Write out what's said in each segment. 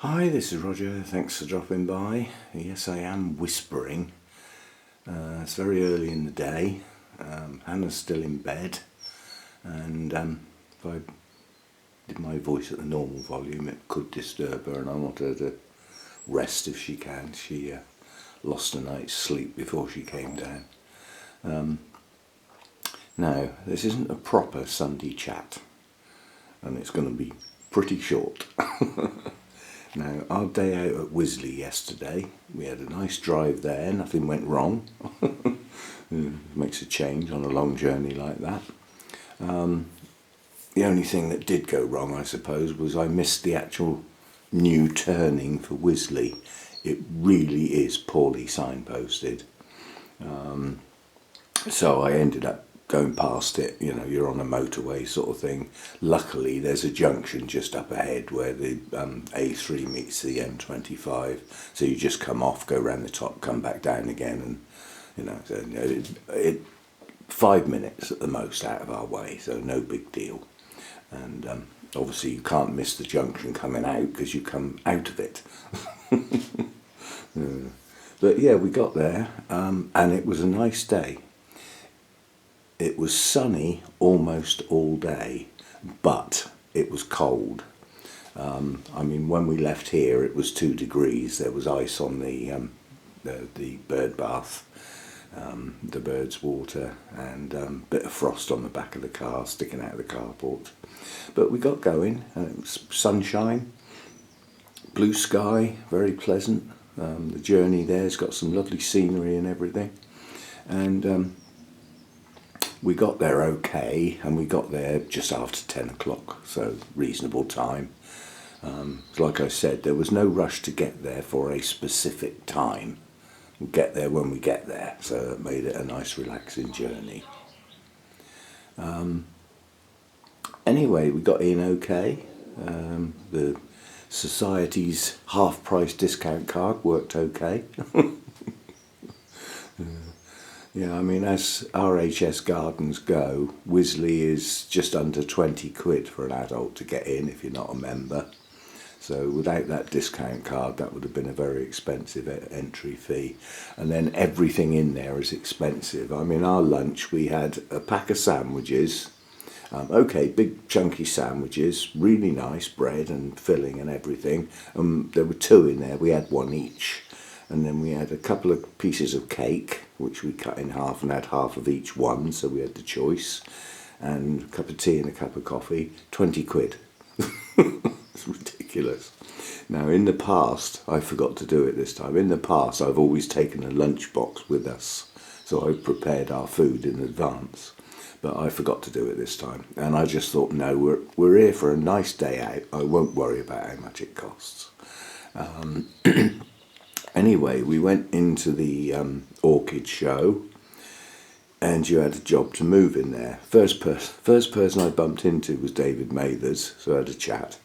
Hi, this is Roger. Thanks for dropping by. Yes, I am whispering. It's very early in the day. Hannah's still in bed, and if I did my voice at the normal volume, it could disturb her, and I want her to rest if she can. She lost a night's sleep before she came down. Now, this isn't a proper Sunday chat, and it's going to be pretty short. Now, our day out at Wisley yesterday, we had a nice drive there, nothing went wrong. Makes a change on a long journey like that. The only thing that did go wrong, I suppose, was I missed the actual new turning for Wisley. It really is poorly signposted. So I ended up going past it. You know, you're on a motorway sort of thing. Luckily there's a junction just up ahead where the A3 meets the M25, so you just come off, go round the top, come back down again, and it 5 minutes at the most out of our way, so no big deal. And obviously you can't miss the junction coming out because you come out of it. But yeah, we got there, and it was a nice day. It was sunny almost all day, but it was cold. I mean, when we left here, it was 2 degrees. There was ice on the bird bath, the bird's water, and a bit of frost on the back of the car, sticking out of the carport. But we got going, and it was sunshine, blue sky, very pleasant. The journey there's got some lovely scenery and everything. And we got there okay, and we got there just after 10 o'clock, so reasonable time. Like I said, there was no rush to get there for a specific time. We'll get there when we get there, so it made it a nice relaxing journey. Anyway, we got in okay. The Society's half-price discount card worked okay. Yeah, I mean, as RHS gardens go, Wisley is just under 20 quid for an adult to get in if you're not a member. So without that discount card, that would have been a very expensive entry fee. And then everything in there is expensive. I mean, our lunch, we had a pack of sandwiches. Big chunky sandwiches, really nice bread and filling and everything. There were 2 in there, we had 1 each. And then we had a couple of pieces of cake, which we cut in half and had half of each one, so we had the choice. And a cup of tea and a cup of coffee, 20 quid. It's ridiculous. Now, in the past, I forgot to do it this time. In the past, I've always taken a lunchbox with us, so I've prepared our food in advance. But I forgot to do it this time. And I just thought, no, we're here for a nice day out. I won't worry about how much it costs. Anyway, we went into the Orchid Show, and you had a job to move in there. First person I bumped into was David Mathers, so I had a chat.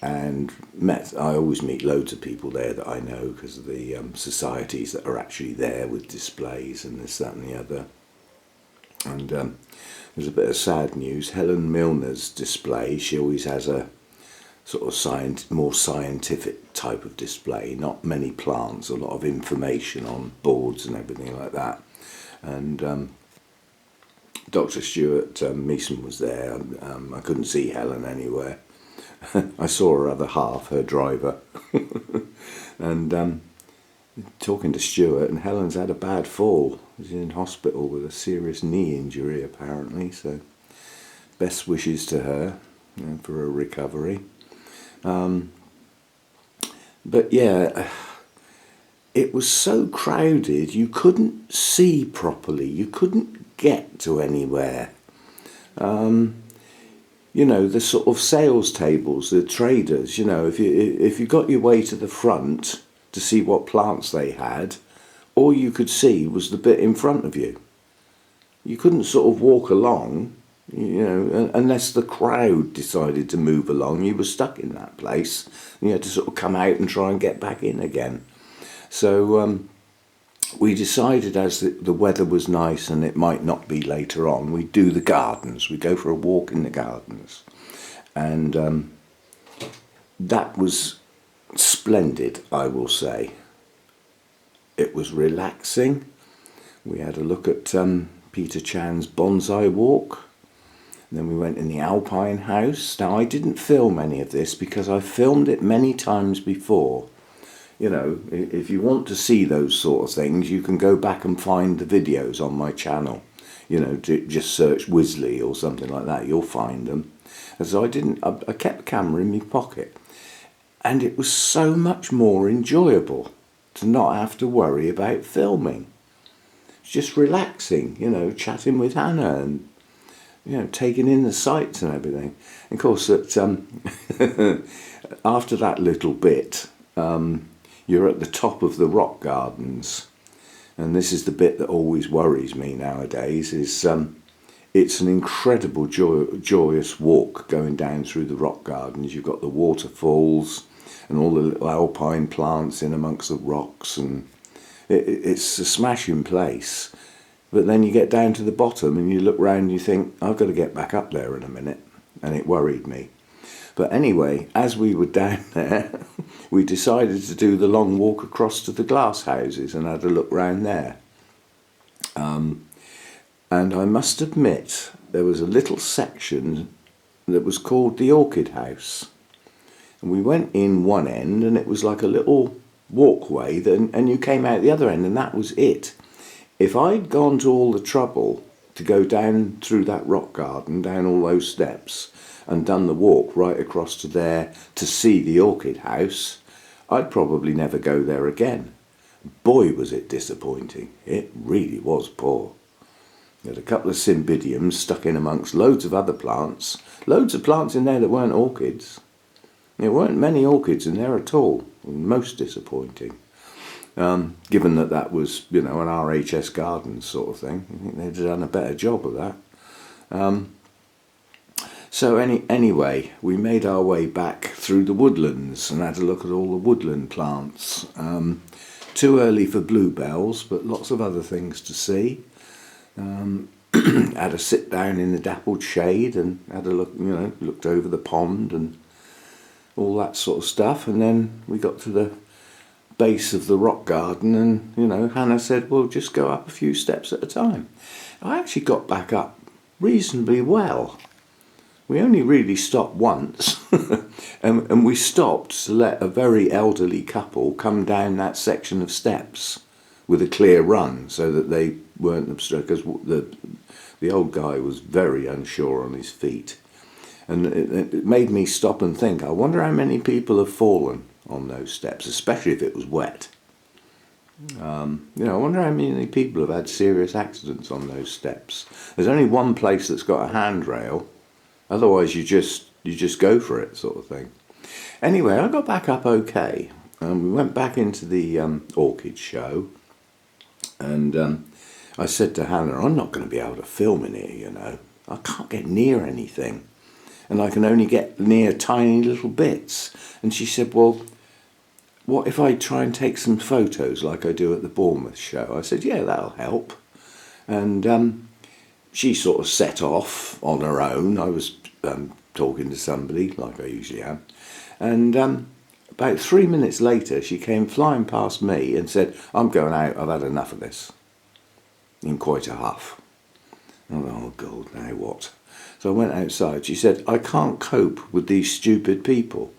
And I always meet loads of people there that I know because of the societies that are actually there with displays and this, that and the other. And there's a bit of sad news. Helen Milner's display, she always has a sort of more scientific type of display, not many plants, a lot of information on boards and everything like that. And Dr. Stuart Meeson was there. I couldn't see Helen anywhere. I saw her other half, her driver. And talking to Stuart, and Helen's had a bad fall. She's in hospital with a serious knee injury apparently, so best wishes to her, for a recovery. But yeah, it was so crowded you couldn't see properly, you couldn't get to anywhere. You know, the sort of sales tables, the traders, you know, if you got your way to the front to see what plants they had, all you could see was the bit in front of you. You couldn't sort of walk along, you know, unless the crowd decided to move along. You were stuck in that place. You had to sort of come out and try and get back in again. So we decided, as the weather was nice and it might not be later on, we'd do the gardens. We'd go for a walk in the gardens. And that was splendid, I will say. It was relaxing. We had a look at Peter Chan's bonsai walk. And then we went in the Alpine house. Now, I didn't film any of this because I filmed it many times before. You know, if you want to see those sort of things, you can go back and find the videos on my channel. You know, just search Wisley or something like that, you'll find them. And so I kept the camera in my pocket. And it was so much more enjoyable to not have to worry about filming. It's just relaxing, you know, chatting with Hannah and, you know, taking in the sights and everything. And of course, that after that little bit, you're at the top of the rock gardens. And this is the bit that always worries me nowadays, is it's an incredible joyous walk going down through the rock gardens. You've got the waterfalls and all the little alpine plants in amongst the rocks, and it's a smashing place. But then you get down to the bottom and you look round and you think, I've got to get back up there in a minute, and it worried me. But anyway, as we were down there, we decided to do the long walk across to the glass houses and had a look round there. And I must admit, there was a little section that was called the Orchid House. And we went in one end and it was like a little walkway, and you came out the other end, and that was it. If I'd gone to all the trouble to go down through that rock garden, down all those steps, and done the walk right across to there to see the Orchid House, I'd probably never go there again. Boy, was it disappointing. It really was poor. You had a couple of cymbidiums stuck in amongst loads of other plants. Loads of plants in there that weren't orchids. There weren't many orchids in there at all. Most disappointing. Given that was, you know, an RHS Gardens sort of thing. I think they'd done a better job of that. So anyway, we made our way back through the woodlands and had a look at all the woodland plants. Too early for bluebells, but lots of other things to see. Had a sit down in the dappled shade and had a look, you know, looked over the pond and all that sort of stuff. And then we got to the base of the rock garden, and, you know, Hannah said, well, just go up a few steps at a time. I actually got back up reasonably well. We only really stopped once, and we stopped to let a very elderly couple come down that section of steps with a clear run so that they weren't obstructed, because the old guy was very unsure on his feet. And it made me stop and think, I wonder how many people have fallen on those steps, especially if it was wet. You know, I wonder how many people have had serious accidents on those steps. There's only one place that's got a handrail. Otherwise, you just go for it, sort of thing. Anyway, I got back up okay. We went back into the Orchid Show, and I said to Hannah, I'm not going to be able to film in here, you know. I can't get near anything, and I can only get near tiny little bits. And she said, well, what if I try and take some photos like I do at the Bournemouth show? I said, yeah, that'll help. And she sort of set off on her own. I was talking to somebody, like I usually am. And about 3 minutes later, she came flying past me and said, I'm going out, I've had enough of this. In quite a huff. I thought, oh God, now what? So I went outside. She said, I can't cope with these stupid people.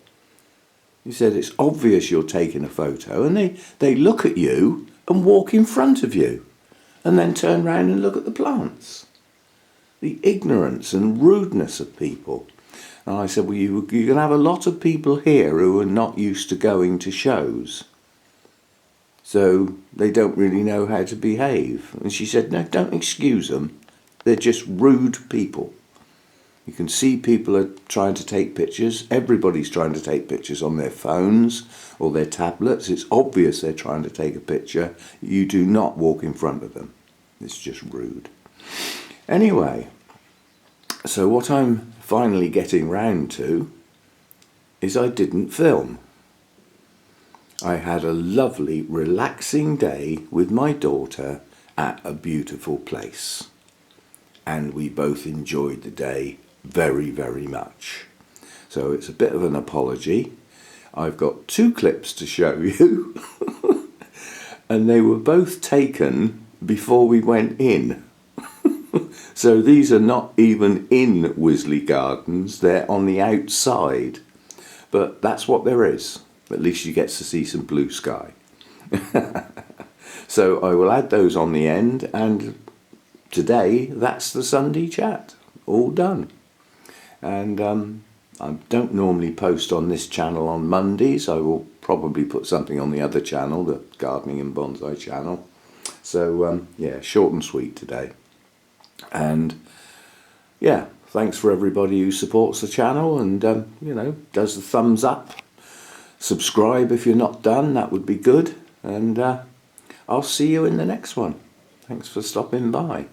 She said, it's obvious you're taking a photo, and they look at you and walk in front of you and then turn round and look at the plants. The ignorance and rudeness of people. And I said, well, you're going to have a lot of people here who are not used to going to shows. So they don't really know how to behave. And she said, no, don't excuse them. They're just rude people. You can see people are trying to take pictures. Everybody's trying to take pictures on their phones or their tablets. It's obvious they're trying to take a picture. You do not walk in front of them. It's just rude. Anyway, so what I'm finally getting round to is I didn't film. I had a lovely, relaxing day with my daughter at a beautiful place. And we both enjoyed the day very, very much. So it's a bit of an apology. I've got two clips to show you and they were both taken before we went in. So these are not even in Wisley Gardens, they're on the outside. But that's what there is. At least you get to see some blue sky. So I will add those on the end, and today that's the Sunday chat. All done. And I don't normally post on this channel on Mondays. I will probably put something on the other channel, the Gardening and Bonsai channel. So yeah, short and sweet today. And yeah, thanks for everybody who supports the channel and you know, does the thumbs up. Subscribe if you're not done, that would be good. And I'll see you in the next one. Thanks for stopping by.